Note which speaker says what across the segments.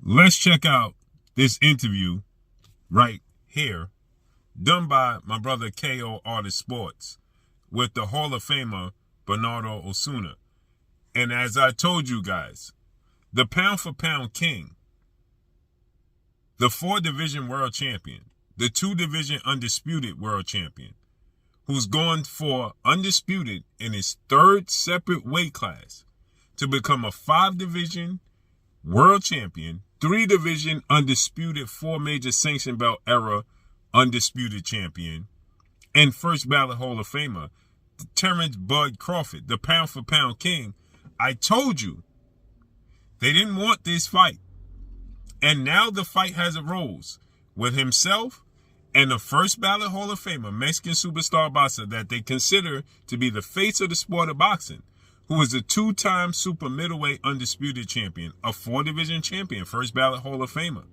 Speaker 1: Let's check out this interview right here, done by my brother KO Artist Sports with the Hall of Famer Bernardo Osuna. And as I told you guys, the pound for pound king, the 4-division world champion, the 2-division undisputed world champion, who's gone for undisputed in his 3rd separate weight class to become a 5-division world champion, 3-division undisputed, 4 major sanction belt era undisputed champion, and first ballot Hall of Famer, Terrence Bud Crawford, the pound for pound king. I told you they didn't want this fight. And now the fight has arose with himself and the first ballot Hall of Famer, Mexican superstar boxer that they consider to be the face of the sport of boxing, who is a 2-time super middleweight undisputed champion, a 4-division champion, first ballot Hall of Famer,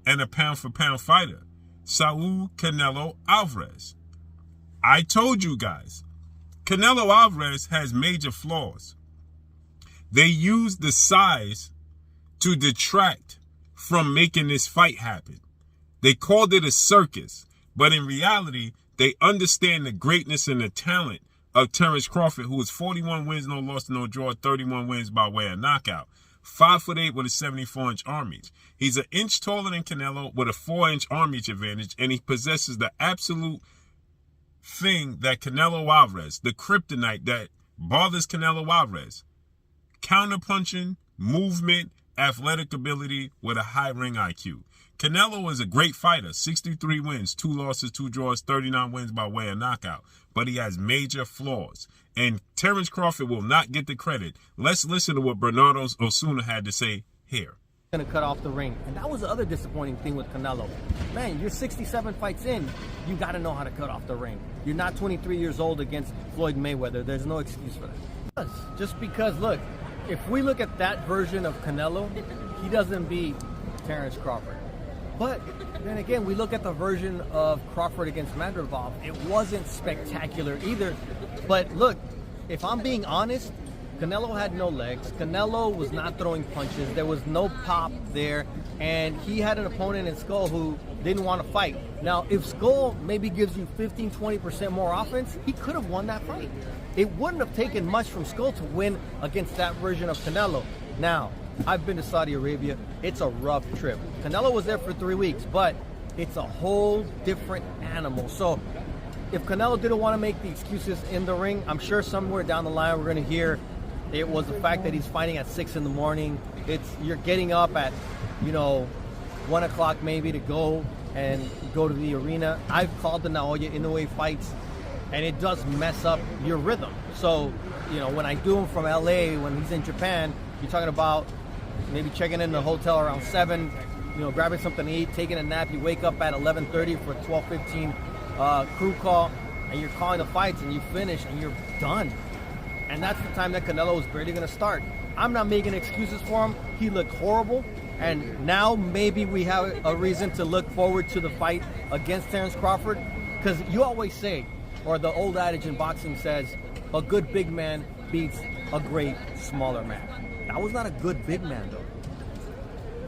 Speaker 1: and a pound for pound fighter, Saul Canelo Alvarez. I told you guys, Canelo Alvarez has major flaws. They used the size to detract from making this fight happen. They called it a circus, but in reality, they understand the greatness and the talent of Terrence Crawford, who is 41 wins, no loss, no draw, 31 wins by way of knockout. 5'8" with a 74-inch arm reach. He's an inch taller than Canelo with a 4-inch arm reach advantage, and he possesses the absolute thing that Canelo Alvarez, the kryptonite that bothers Canelo Alvarez: counterpunching, movement, athletic ability with a high ring IQ. Canelo is a great fighter, 63 wins, 2 losses, 2 draws, 39 wins by way of knockout, but he has major flaws, and Terrence Crawford will not get the credit. Let's listen to what Bernardo Osuna had to say here.
Speaker 2: Going to cut off the ring, and that was the other disappointing thing with Canelo. Man, you're 67 fights in, you got to know how to cut off the ring. You're not 23 years old against Floyd Mayweather. There's no excuse for that. Just because, look, if we look at that version of Canelo, he doesn't beat Terrence Crawford. But then again, we look at the version of Crawford against Madrigal. It wasn't spectacular either. But look, if I'm being honest, Canelo had no legs. Canelo was not throwing punches. There was no pop there. And he had an opponent in Skull who didn't want to fight. Now, if Skull maybe gives you 15, 20% more offense, he could have won that fight. It wouldn't have taken much from Skull to win against that version of Canelo. Now, I've been to Saudi Arabia. It's a rough trip. Canelo was there for 3 weeks, but it's a whole different animal. So if Canelo didn't want to make the excuses in the ring, I'm sure somewhere down the line we're going to hear it was the fact that he's fighting at 6 in the morning. You're getting up at, 1 o'clock maybe to go to the arena. I've called the Naoya Inoue fights, and it does mess up your rhythm. So, when I do him from LA, when he's in Japan, you're talking about maybe checking in the hotel around 7, grabbing something to eat, taking a nap. You wake up at 11:30 for a 12:15 crew call, and you're calling the fights, and you finish, and you're done. And that's the time that Canelo is barely going to start. I'm not making excuses for him. He looked horrible, and now maybe we have a reason to look forward to the fight against Terrence Crawford, because you always say, or the old adage in boxing says, a good big man beats a great smaller man. That was not a good big man, though.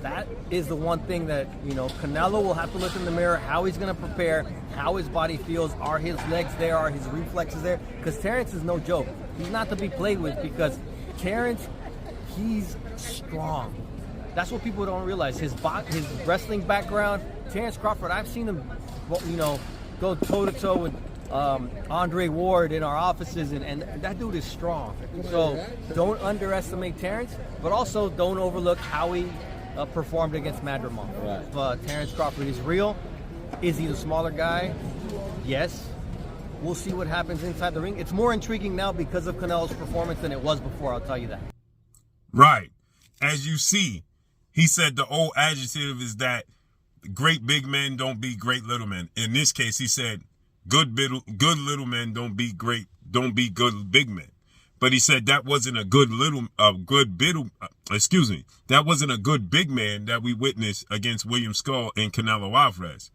Speaker 2: That is the one thing that, Canelo will have to look in the mirror, how he's going to prepare, how his body feels. Are his legs there? Are his reflexes there? Because Terrence is no joke. He's not to be played with, because Terrence, he's strong. That's what people don't realize. His wrestling background, Terrence Crawford, I've seen him, go toe-to-toe with Andre Ward in our offices, and that dude is strong. So don't underestimate Terrence, but also don't overlook how he performed against Madrigal. Right. Terrence Crawford is real. Is he the smaller guy? Yes. We'll see what happens inside the ring. It's more intriguing now because of Canelo's performance than it was before, I'll tell you that.
Speaker 1: Right. As you see, he said the old adjective is that great big men don't beat great little men. In this case, he said good little men don't beat good big men. But he said that wasn't a good big man that we witnessed against William Skull and Canelo Alvarez.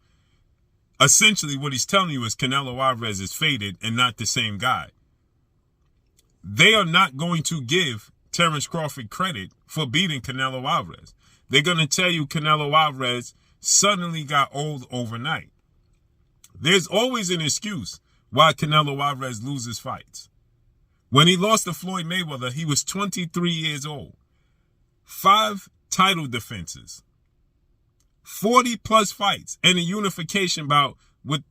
Speaker 1: Essentially, what he's telling you is Canelo Alvarez is faded and not the same guy. They are not going to give Terence Crawford credit for beating Canelo Alvarez. They're going to tell you Canelo Alvarez suddenly got old overnight. There's always an excuse why Canelo Alvarez loses fights. When he lost to Floyd Mayweather, he was 23 years old. 5 title defenses. 40 plus fights and a unification bout with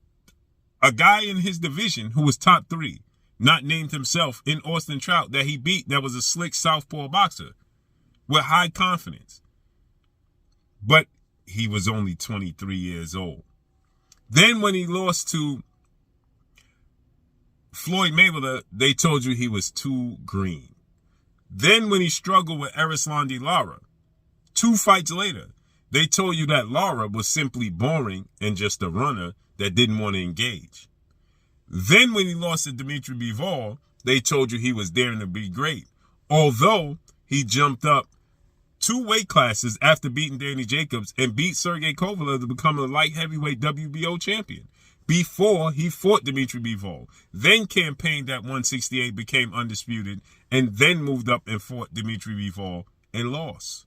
Speaker 1: a guy in his division who was top 3, not named himself, in Austin Trout, that he beat, that was a slick southpaw boxer with high confidence. But he was only 23 years old. Then when he lost to Floyd Mayweather, they told you he was too green. Then when he struggled with Erislandy Lara, 2 fights later, they told you that Lara was simply boring and just a runner that didn't want to engage. Then when he lost to Dimitri Bivol, they told you he was daring to be great. Although he jumped up 2 weight classes after beating Danny Jacobs and beat Sergey Kovalev to become a light heavyweight WBO champion before he fought Dimitri Bivol. Then campaigned at 168, became undisputed, and then moved up and fought Dimitri Bivol and lost.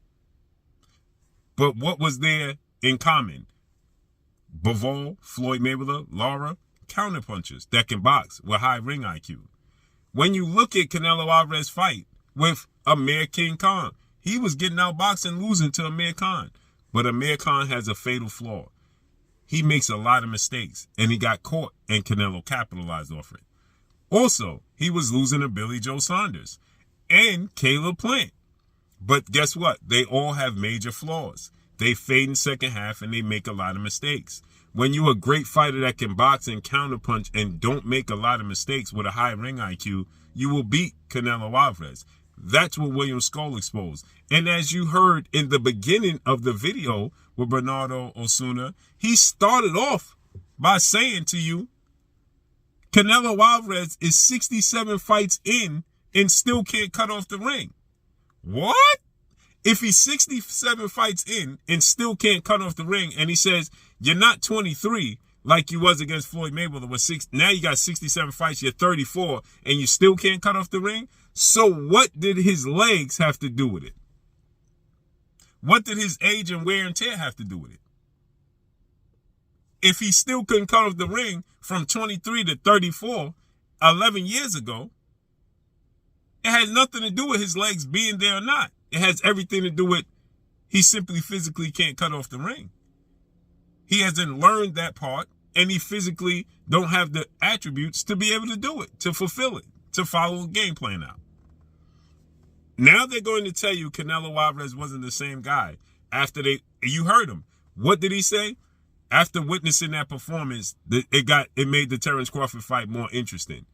Speaker 1: But what was there in common? Bivol, Floyd Mayweather, Lara, counterpunchers that can box with high ring IQ. When you look at Canelo Alvarez's fight with Amir King Khan, he was getting outboxed and losing to Amir Khan. But Amir Khan has a fatal flaw. He makes a lot of mistakes, and he got caught, and Canelo capitalized off it. Also, he was losing to Billy Joe Saunders and Caleb Plant. But guess what? They all have major flaws. They fade in second half, and they make a lot of mistakes. When you're a great fighter that can box and counterpunch and don't make a lot of mistakes with a high ring IQ, you will beat Canelo Alvarez. That's what William Skull exposed. And as you heard in the beginning of the video with Bernardo Osuna, he started off by saying to you, Canelo Alvarez is 67 fights in and still can't cut off the ring. What? If he's 67 fights in and still can't cut off the ring, and he says, you're not 23 like you was against Floyd Mayweather with 6, now you got 67 fights, you're 34, and you still can't cut off the ring? So what did his legs have to do with it? What did his age and wear and tear have to do with it? If he still couldn't cut off the ring from 23 to 34, 11 years ago, it has nothing to do with his legs being there or not. It has everything to do with he simply physically can't cut off the ring. He hasn't learned that part, and he physically don't have the attributes to be able to do it, to fulfill it, to follow the game plan out. Now they're going to tell you Canelo Alvarez wasn't the same guy after you heard him. What did he say? After witnessing that performance, it made the Terence Crawford fight more interesting.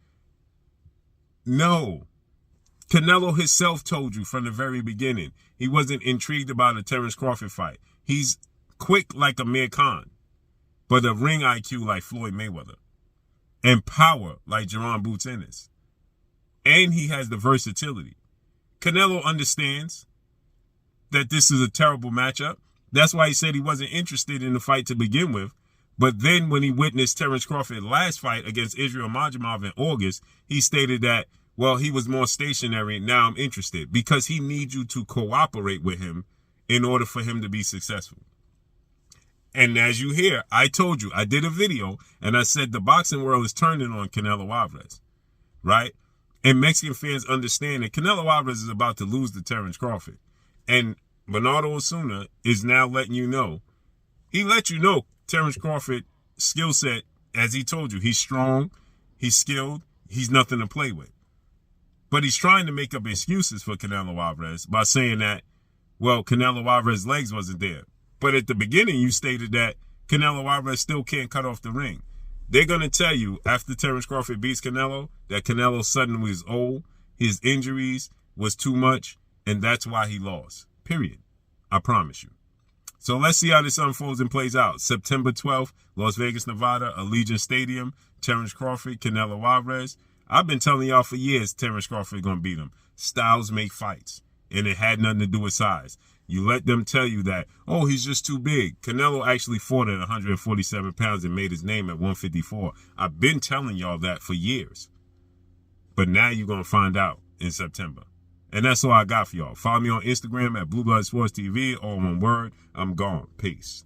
Speaker 1: No. Canelo himself told you from the very beginning he wasn't intrigued about a Terence Crawford fight. He's quick like Amir Khan, but a ring IQ like Floyd Mayweather, and power like Jerome Boots Ennis. And he has the versatility. Canelo understands that this is a terrible matchup. That's why he said he wasn't interested in the fight to begin with. But then when he witnessed Terence Crawford's last fight against Israel Madrimov in August, he stated that, well, he was more stationary. Now I'm interested because he needs you to cooperate with him in order for him to be successful. And as you hear, I told you, I did a video and I said the boxing world is turning on Canelo Alvarez, right? And Mexican fans understand that Canelo Alvarez is about to lose to Terence Crawford. And Bernardo Osuna is now letting you know, he let you know Terence Crawford's skill set, as he told you, he's strong, he's skilled, he's nothing to play with. But he's trying to make up excuses for Canelo Alvarez by saying that, well, Canelo Alvarez's legs wasn't there. But at the beginning, you stated that Canelo Alvarez still can't cut off the ring. They're going to tell you after Terence Crawford beats Canelo that Canelo suddenly was old, his injuries was too much, and that's why he lost. Period. I promise you. So let's see how this unfolds and plays out. September 12th, Las Vegas, Nevada, Allegiant Stadium, Terence Crawford, Canelo Alvarez. I've been telling y'all for years Terence Crawford going to beat him. Styles make fights, and it had nothing to do with size. You let them tell you that, oh, he's just too big. Canelo actually fought at 147 pounds and made his name at 154. I've been telling y'all that for years. But now you're going to find out in September. And that's all I got for y'all. Follow me on Instagram at Blue Blood Sports TV, all one word. I'm gone. Peace.